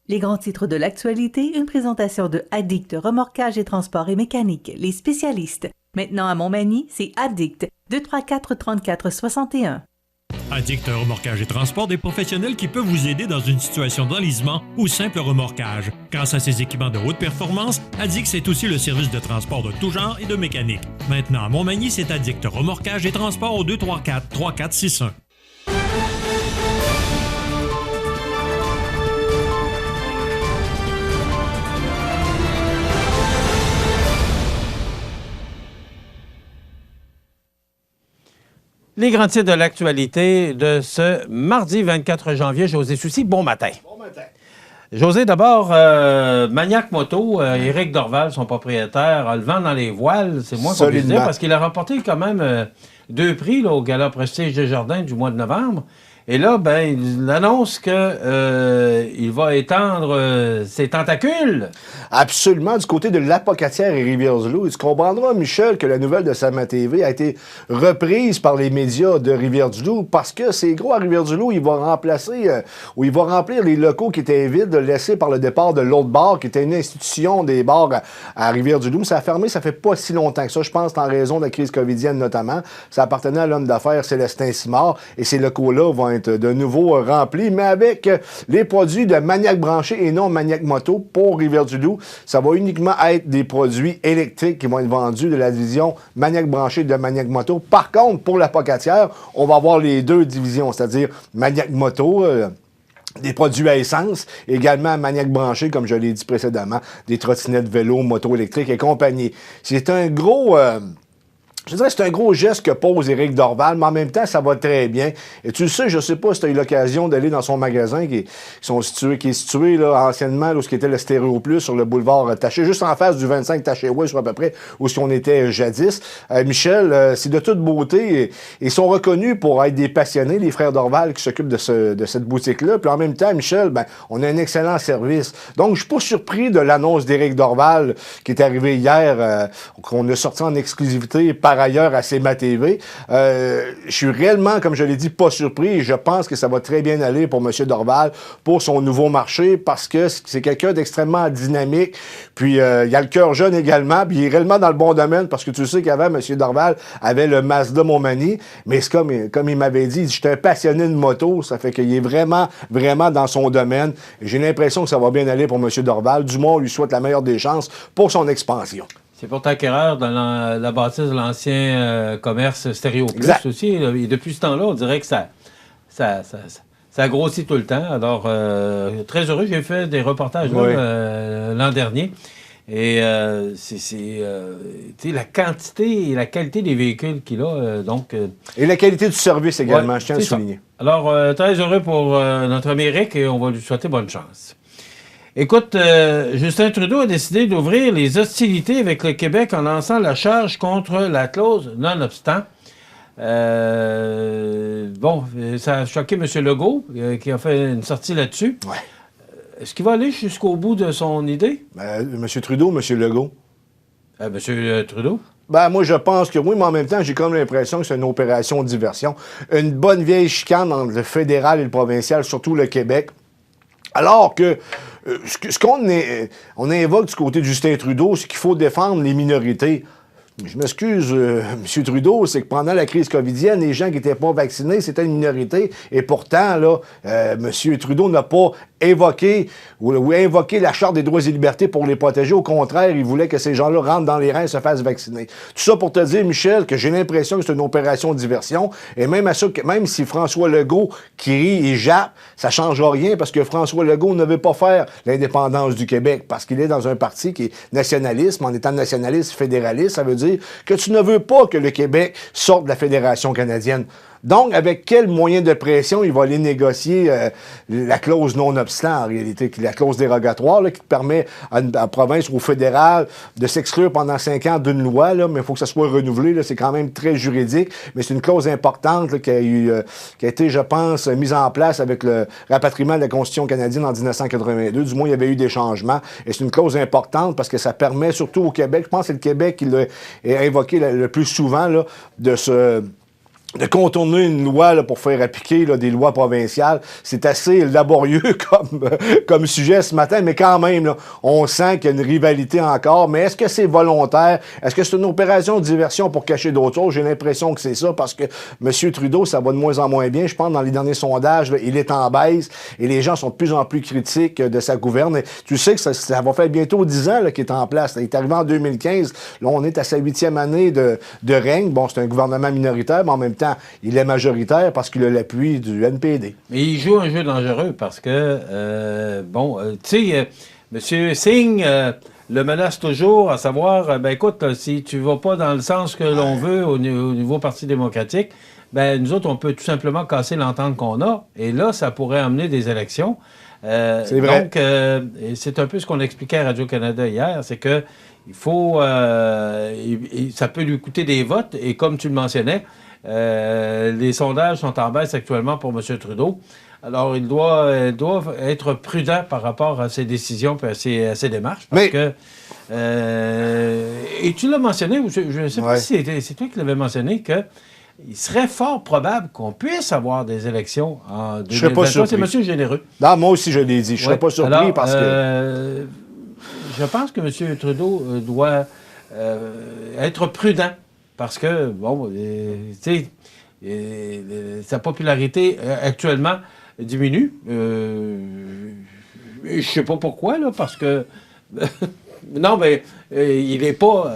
Les grands titres de l'actualité, une présentation de Addict Remorquage et Transport et Mécanique, les spécialistes. Maintenant à Montmagny, c'est Addict, 234-34-61. Addict Remorquage et Transport, des professionnels qui peuvent vous aider dans une situation d'enlisement ou simple remorquage. Grâce à ses équipements de haute performance, Addict, c'est aussi le service de transport de tout genre et de mécanique. Maintenant à Montmagny, c'est Addict Remorquage et Transport au 234-3461. Les grands titres de l'actualité de ce mardi 24 janvier. José Soucy, bon matin. Bon matin. José, d'abord, Maniac Moto, Éric Dorval, son propriétaire, a le vent dans les voiles, c'est moins qu'on puisse dire, parce qu'il a remporté quand même 2 prix là, au Gala Prestige Desjardins du mois de novembre. Et là, ben, il annonce que il va étendre ses tentacules. Absolument, du côté de l'Apocatière et Rivière-du-Loup. Et tu comprendras, Michel, que la nouvelle de Sama TV a été reprise par les médias de Rivière-du-Loup parce que c'est gros à Rivière-du-Loup, il va remplacer ou il va remplir les locaux qui étaient vides laissés par le départ de l'autre bar, qui était une institution des bars à Rivière-du-Loup. Ça a fermé, ça fait pas si longtemps que ça. Je pense en raison de la crise covidienne notamment. Ça appartenait à l'homme d'affaires Célestin Simard et ces locaux-là vont être de nouveau remplis, mais avec les produits de Maniac Branché et non Maniac Moto pour Rivière-du-Loup. Ça va uniquement être des produits électriques qui vont être vendus de la division Maniac Branché de Maniac Moto. Par contre, pour l'Apocatière, on va avoir les deux divisions, c'est-à-dire Maniac Moto, des produits à essence, également Maniac Branché, comme je l'ai dit précédemment, des trottinettes vélo, moto électriques et compagnie. C'est un gros... Je dirais que c'est un gros geste que pose Éric Dorval, mais en même temps, ça va très bien. Et tu le sais, je sais pas si tu as eu l'occasion d'aller dans son magasin qui est situé là, anciennement, là, où était le Stéréo Plus sur le boulevard Taché, juste en face du 25 Taché-Ouest, à peu près, où on était jadis. Michel, c'est de toute beauté. Ils sont reconnus pour être des passionnés, les frères Dorval qui s'occupent de cette boutique-là. Puis en même temps, Michel, ben, on a un excellent service. Donc, je suis pas surpris de l'annonce d'Éric Dorval qui est arrivé hier, qu'on a sorti en exclusivité par ailleurs à Sama TV. Je suis réellement, comme je l'ai dit, pas surpris et je pense que ça va très bien aller pour M. Dorval pour son nouveau marché parce que c'est quelqu'un d'extrêmement dynamique. Puis, il a le cœur jeune également, puis il est réellement dans le bon domaine parce que tu sais qu'avant, M. Dorval avait le Mazda Montmagny, mais c'est comme il m'avait dit, j'étais un passionné de moto, ça fait qu'il est vraiment, vraiment dans son domaine. Et j'ai l'impression que ça va bien aller pour M. Dorval. Du moins, on lui souhaite la meilleure des chances pour son expansion. C'est pour acquéreur dans la bâtisse de l'ancien commerce Stéréo Plus aussi. Et depuis ce temps-là, on dirait que ça grossit tout le temps. Alors, très heureux. J'ai fait des reportages l'an dernier. Et c'est la quantité et la qualité des véhicules qu'il a. Et la qualité du service également, je tiens à le souligner. Alors, très heureux pour notre ami Éric et on va lui souhaiter bonne chance. Écoute, Justin Trudeau a décidé d'ouvrir les hostilités avec le Québec en lançant la charge contre la clause non-obstant. Ça a choqué M. Legault, qui a fait une sortie là-dessus. Ouais. Est-ce qu'il va aller jusqu'au bout de son idée? M. Trudeau, M. Legault. M. Trudeau? Ben, moi, je pense que oui, mais en même temps, j'ai comme l'impression que c'est une opération de diversion. Une bonne vieille chicane entre le fédéral et le provincial, surtout le Québec. Alors que ce qu'on invoque du côté de Justin Trudeau, c'est qu'il faut défendre les minorités. Je m'excuse, M. Trudeau, c'est que pendant la crise covidienne, les gens qui n'étaient pas vaccinés, c'était une minorité. Et pourtant, là, M. Trudeau n'a pas évoqué ou invoqué la Charte des droits et libertés pour les protéger. Au contraire, il voulait que ces gens-là rentrent dans les rangs et se fassent vacciner. Tout ça pour te dire, Michel, que j'ai l'impression que c'est une opération de diversion. Et même si François Legault crie et jappe, ça ne changera rien parce que François Legault ne veut pas faire l'indépendance du Québec parce qu'il est dans un parti qui est nationaliste. En étant nationaliste fédéraliste, ça veut dire que tu ne veux pas que le Québec sorte de la Fédération canadienne. Donc, avec quel moyen de pression il va aller négocier la clause non-obstant, en réalité, la clause dérogatoire, là, qui permet à une province ou au fédéral de s'exclure pendant 5 ans d'une loi, là, mais il faut que ça soit renouvelé. Là, c'est quand même très juridique, mais c'est une clause importante là, qui a été, je pense, mise en place avec le rapatriement de la Constitution canadienne en 1982. Du moins, il y avait eu des changements. Et c'est une clause importante parce que ça permet, surtout au Québec, je pense que c'est le Québec qui l'a invoqué le plus souvent, là, de contourner une loi là, pour faire appliquer là, des lois provinciales. C'est assez laborieux comme sujet ce matin, mais quand même, là, on sent qu'il y a une rivalité encore. Mais est-ce que c'est volontaire? Est-ce que c'est une opération de diversion pour cacher d'autres choses? J'ai l'impression que c'est ça, parce que M. Trudeau, ça va de moins en moins bien. Je pense, dans les derniers sondages, là, il est en baisse et les gens sont de plus en plus critiques de sa gouverne. Et tu sais que ça va faire bientôt 10 ans qu'il est en place. Là. Il est arrivé en 2015. Là, on est à sa 8e année de règne. Bon, c'est un gouvernement minoritaire, mais en même temps, il est majoritaire parce qu'il a l'appui du NPD. Mais il joue un jeu dangereux parce que, tu sais, M. Singh le menace toujours à savoir, écoute, si tu vas pas dans le sens que l'on veut au niveau Parti démocratique, nous autres, on peut tout simplement casser l'entente qu'on a. Et là, ça pourrait amener des élections. C'est vrai. Donc, c'est un peu ce qu'on expliquait à Radio-Canada hier, c'est que il faut... ça peut lui coûter des votes, et comme tu le mentionnais, les sondages sont en baisse actuellement pour M. Trudeau. Alors, il doit être prudent par rapport à ses décisions et à ses démarches. Parce que... et tu l'as mentionné, je ne sais pas si c'est toi qui l'avais mentionné, qu'il serait fort probable qu'on puisse avoir des élections en 2023. Je serais pas surpris. C'est M. Généreux. Non, moi aussi, je l'ai dit. Je ne serais pas surpris. Alors, parce que... je pense que M. Trudeau doit être prudent. Parce que, tu sais, sa popularité actuellement diminue. Je sais pas pourquoi, là, parce que... non, mais il n'est pas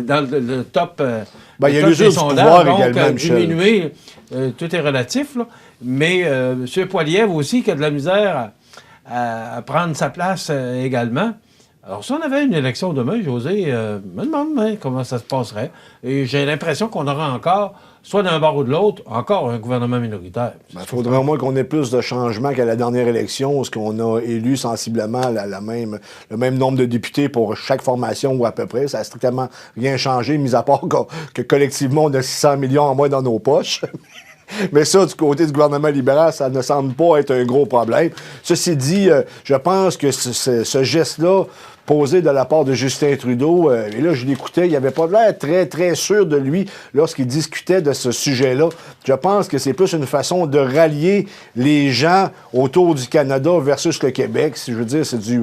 dans le top, il y a l'usure du pouvoir également, diminué, tout est relatif, là. Mais M. Poilievre aussi, qui a de la misère à prendre sa place également. Alors, si on avait une élection demain, José, me demande comment ça se passerait. Et j'ai l'impression qu'on aura encore, soit d'un bord ou de l'autre, encore un gouvernement minoritaire. Il faudrait au moins qu'on ait plus de changements qu'à la dernière élection, où on a élu sensiblement le même nombre de députés pour chaque formation, ou à peu près. Ça n'a strictement rien changé, mis à part que collectivement, on a 600 millions en moins dans nos poches. Mais ça, du côté du gouvernement libéral, ça ne semble pas être un gros problème. Ceci dit, je pense que ce geste-là, posé de la part de Justin Trudeau, et là, je l'écoutais, il n'avait pas l'air très, très sûr de lui lorsqu'il discutait de ce sujet-là. Je pense que c'est plus une façon de rallier les gens autour du Canada versus le Québec. Si je veux dire, c'est du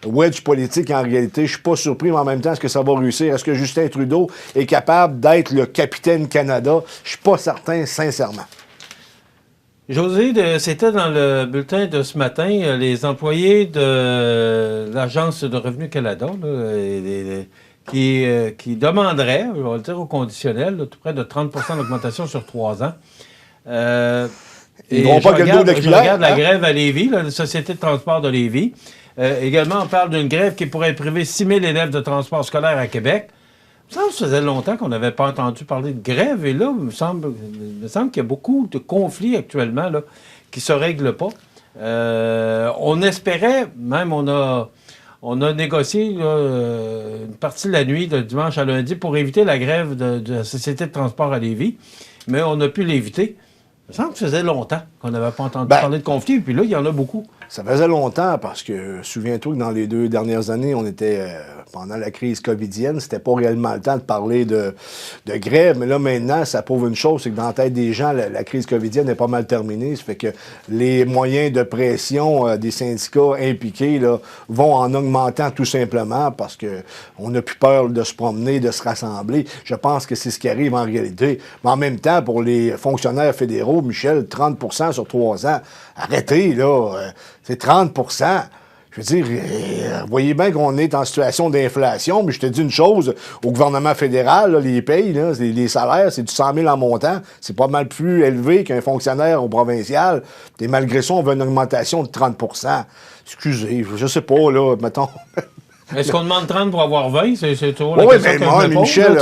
wedge politique en réalité. Je suis pas surpris, mais en même temps, est-ce que ça va réussir? Est-ce que Justin Trudeau est capable d'être le capitaine Canada? Je suis pas certain, sincèrement. José, c'était dans le bulletin de ce matin, les employés de l'Agence de Revenu Canada là, qui demanderaient, on va le dire au conditionnel, là, tout près de 30 d'augmentation sur 3 ans. Ils n'auront pas quel dos de cuillère. Je regarde la grève à Lévis, la Société de transport de Lévis. Également, on parle d'une grève qui pourrait priver 6 000 élèves de transport scolaire à Québec. Ça faisait longtemps qu'on n'avait pas entendu parler de grève, et là, il me semble qu'il y a beaucoup de conflits actuellement là, qui ne se règlent pas. On espérait, même on a négocié là, une partie de la nuit, de dimanche à lundi, pour éviter la grève de la Société de transport à Lévis, mais on a pu l'éviter. Il me semble que ça faisait longtemps qu'on n'avait pas entendu parler de conflits, et puis là, il y en a beaucoup. Ça faisait longtemps parce que, souviens-toi que dans les 2 dernières années, on était, pendant la crise covidienne, c'était pas réellement le temps de parler de grève, mais là, maintenant, ça prouve une chose, c'est que dans la tête des gens, la crise covidienne est pas mal terminée. Ça fait que les moyens de pression des syndicats impliqués là, vont en augmentant tout simplement parce que on n'a plus peur de se promener, de se rassembler. Je pense que c'est ce qui arrive en réalité. Mais en même temps, pour les fonctionnaires fédéraux, Michel, 30 % sur 3 ans, arrêtez, là. C'est 30 %. Je veux dire, vous voyez bien qu'on est en situation d'inflation, mais je te dis une chose, au gouvernement fédéral, là, les payes, là, les salaires, c'est du 100 000 en montant. C'est pas mal plus élevé qu'un fonctionnaire au provincial. Et malgré ça, on veut une augmentation de 30 %. Excusez, je sais pas, là, mettons... Est-ce qu'on demande 30 pour avoir 20? C'est toujours la question que je me pose. Michel,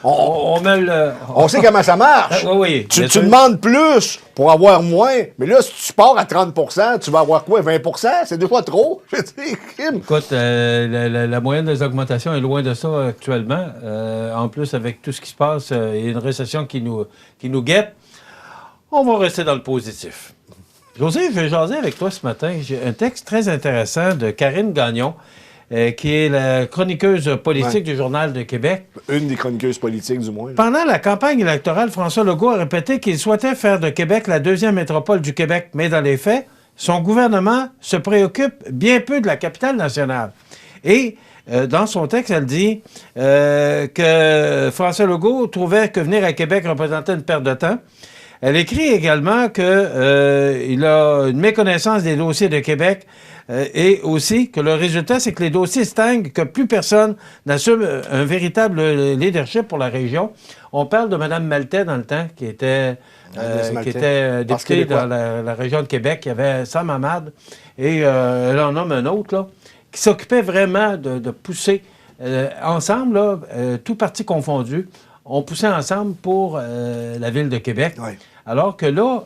on met le... On sait comment ça marche. Oui, tu demandes plus pour avoir moins, mais là, si tu pars à 30 % tu vas avoir quoi? 20 % C'est 2 fois trop. Je dis, écoute, la moyenne des augmentations est loin de ça actuellement. En plus, avec tout ce qui se passe, il y a une récession qui nous guette. On va rester dans le positif. José, je vais jaser avec toi ce matin. J'ai un texte très intéressant de Karine Gagnon. qui est la chroniqueuse politique du Journal de Québec. Une des chroniqueuses politiques, du moins. Pendant la campagne électorale, François Legault a répété qu'il souhaitait faire de Québec la deuxième métropole du Québec. Mais dans les faits, son gouvernement se préoccupe bien peu de la capitale nationale. Et dans son texte, elle dit que François Legault trouvait que venir à Québec représentait une perte de temps. Elle écrit également qu'il a une méconnaissance des dossiers de Québec et aussi que le résultat, c'est que les dossiers stagnent, que plus personne n'assume un véritable leadership pour la région. On parle de Mme Maltais dans le temps, qui était députée dans la région de Québec. Il y avait Sam Hamad et elle en nomme un autre, là, qui s'occupait vraiment de pousser ensemble, là, tout parti confondu. On poussait ensemble pour la ville de Québec. Oui. Alors que là,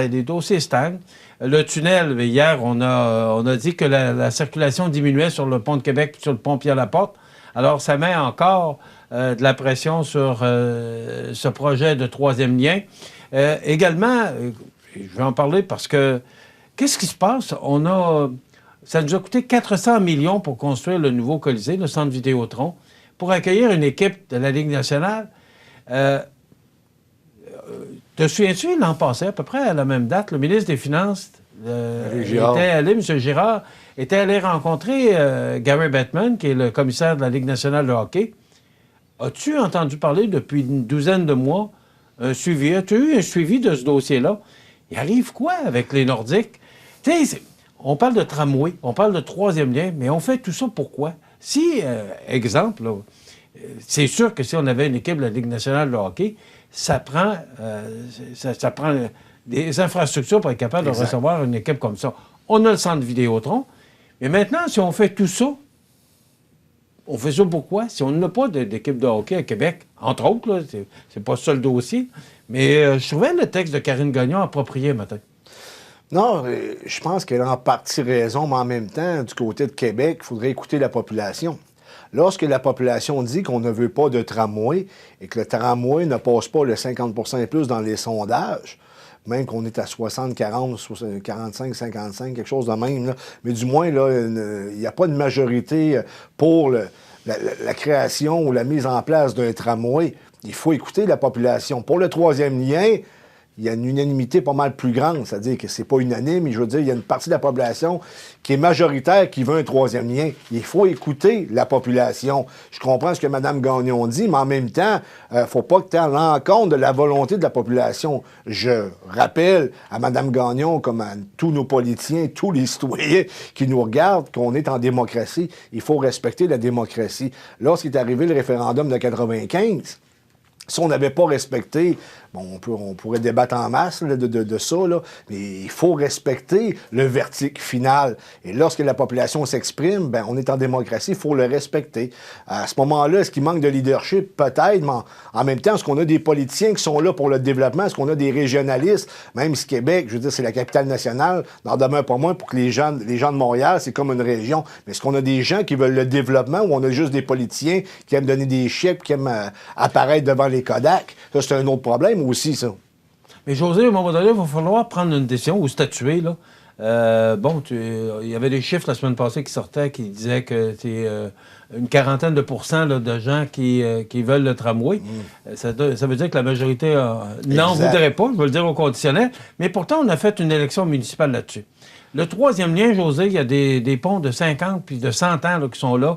les dossiers stagnent. Le tunnel, hier, on a dit que la circulation diminuait sur le pont de Québec et sur le pont Pierre-Laporte. Alors, ça met encore de la pression sur ce projet de troisième lien. Également, je vais en parler parce que qu'est-ce qui se passe? Ça nous a coûté 400 millions pour construire le nouveau Colisée, le centre Vidéotron, pour accueillir une équipe de la Ligue nationale. Te souviens-tu, l'an passé, à peu près à la même date, le ministre des Finances, M. Girard, était allé rencontrer Gary Bettman, qui est le commissaire de la Ligue nationale de hockey. As-tu entendu parler depuis une douzaine de mois as-tu eu un suivi de ce dossier-là? Il arrive quoi avec les Nordiques? Tu sais, on parle de tramway, on parle de troisième lien, mais on fait tout ça pourquoi? Si, exemple, là, c'est sûr que si on avait une équipe de la Ligue nationale de hockey, ça prend des infrastructures pour être capable de recevoir une équipe comme ça. On a le centre Vidéotron, mais maintenant, si on fait tout ça, on fait ça pourquoi? Si on n'a pas d'équipe de hockey à Québec, entre autres, là, c'est pas ça le dossier, mais je trouvais le texte de Karine Gagnon approprié matin. Non, je pense qu'elle a en partie raison, mais en même temps, du côté de Québec, il faudrait écouter la population. Lorsque la population dit qu'on ne veut pas de tramway et que le tramway ne passe pas le 50 et plus dans les sondages, même qu'on est à 60, 40, 45, 55, quelque chose de même, là, mais du moins, là, il n'y a pas de majorité pour la création ou la mise en place d'un tramway. Il faut écouter la population. Pour le troisième lien, il y a une unanimité pas mal plus grande, c'est-à-dire que c'est pas unanime, mais je veux dire, il y a une partie de la population qui est majoritaire, qui veut un troisième lien. Il faut écouter la population. Je comprends ce que Mme Gagnon dit, mais en même temps, faut pas que tu aies à l'encontre de la volonté de la population. Je rappelle à Mme Gagnon, comme à tous nos politiciens, tous les citoyens qui nous regardent, qu'on est en démocratie. Il faut respecter la démocratie. Lorsqu'il est arrivé le référendum de 95, si on n'avait pas respecté, bon, on pourrait débattre en masse là, de ça, là, mais il faut respecter le verdict final. Et lorsque la population s'exprime, ben, on est en démocratie, il faut le respecter. À ce moment-là, est-ce qu'il manque de leadership? Peut-être, mais en même temps, est-ce qu'on a des politiciens qui sont là pour le développement? Est-ce qu'on a des régionalistes? Même si Québec, je veux dire, c'est la capitale nationale, n'en demeure pas moins pour que les gens de Montréal, c'est comme une région. Mais est-ce qu'on a des gens qui veulent le développement ou on a juste des politiciens qui aiment donner des chèques, qui aiment apparaître devant les Kodak? Ça, c'est un autre problème aussi, ça. Mais José, à un moment donné, il va falloir prendre une décision ou statuer, là. Il y avait des chiffres la semaine passée qui sortaient qui disaient que c'est une quarantaine de pourcents là, de gens qui veulent le tramway. Ça veut dire que la majorité n'en voudrait pas, je veux le dire au conditionnel. Mais pourtant, on a fait une élection municipale là-dessus. Le troisième lien, José, il y a des ponts de 50 puis de 100 ans là, qui sont là,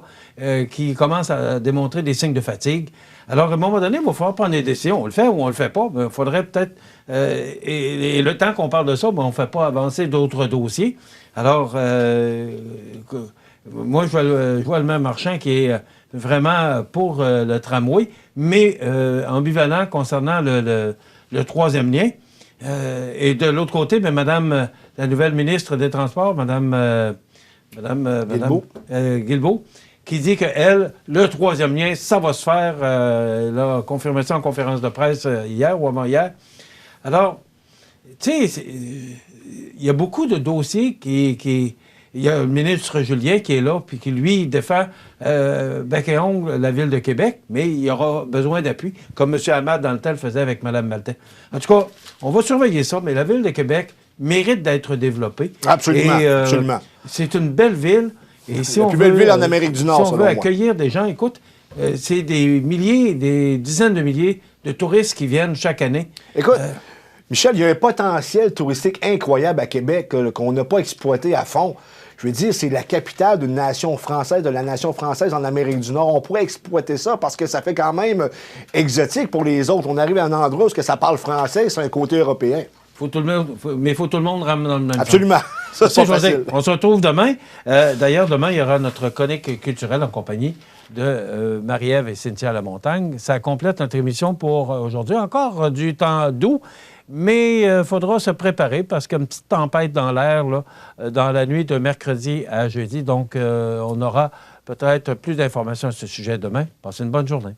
qui commencent à démontrer des signes de fatigue. Alors, à un moment donné, il va falloir prendre des décisions. On le fait ou on le fait pas. Il faudrait peut-être... et le temps qu'on parle de ça, on ne fait pas avancer d'autres dossiers. Alors, moi, je vois le maire Marchand qui est vraiment pour le tramway, mais ambivalent concernant le troisième lien. Et de l'autre côté, bien, Madame la nouvelle ministre des Transports, Madame Guilbeault, qui dit que elle, le troisième lien, ça va se faire. Elle a confirmé ça en conférence de presse hier ou avant-hier. Alors, tu sais, il y a beaucoup de dossiers il y a le ministre Julien qui est là, puis qui, lui, défend bec et ongle la Ville de Québec, mais il y aura besoin d'appui, comme M. Hamad, dans le temps, le faisait avec Mme Maltais. En tout cas, on va surveiller ça, mais la Ville de Québec mérite d'être développée. Absolument, absolument. C'est une belle ville Et si la on plus belle veut, ville en Amérique du Nord, si on selon veut moi. accueillir des gens, écoute, c'est des milliers, des dizaines de milliers de touristes qui viennent chaque année. Écoute, Michel, il y a un potentiel touristique incroyable à Québec qu'on n'a pas exploité à fond. Je veux dire, c'est la capitale d'une nation française, de la nation française en Amérique du Nord. On pourrait exploiter ça parce que ça fait quand même exotique pour les autres. On arrive à un endroit où ça parle français, c'est un côté européen. Faut tout le monde ramener dans le même Absolument. Ça, c'est pas facile. On se retrouve demain. D'ailleurs, demain, il y aura notre chronique culturelle en compagnie de Marie-Ève et Cynthia Lamontagne. Ça complète notre émission pour aujourd'hui. Encore du temps doux, mais il faudra se préparer parce qu'il y a une petite tempête dans l'air là, dans la nuit de mercredi à jeudi. Donc, on aura peut-être plus d'informations à ce sujet demain. Passez une bonne journée.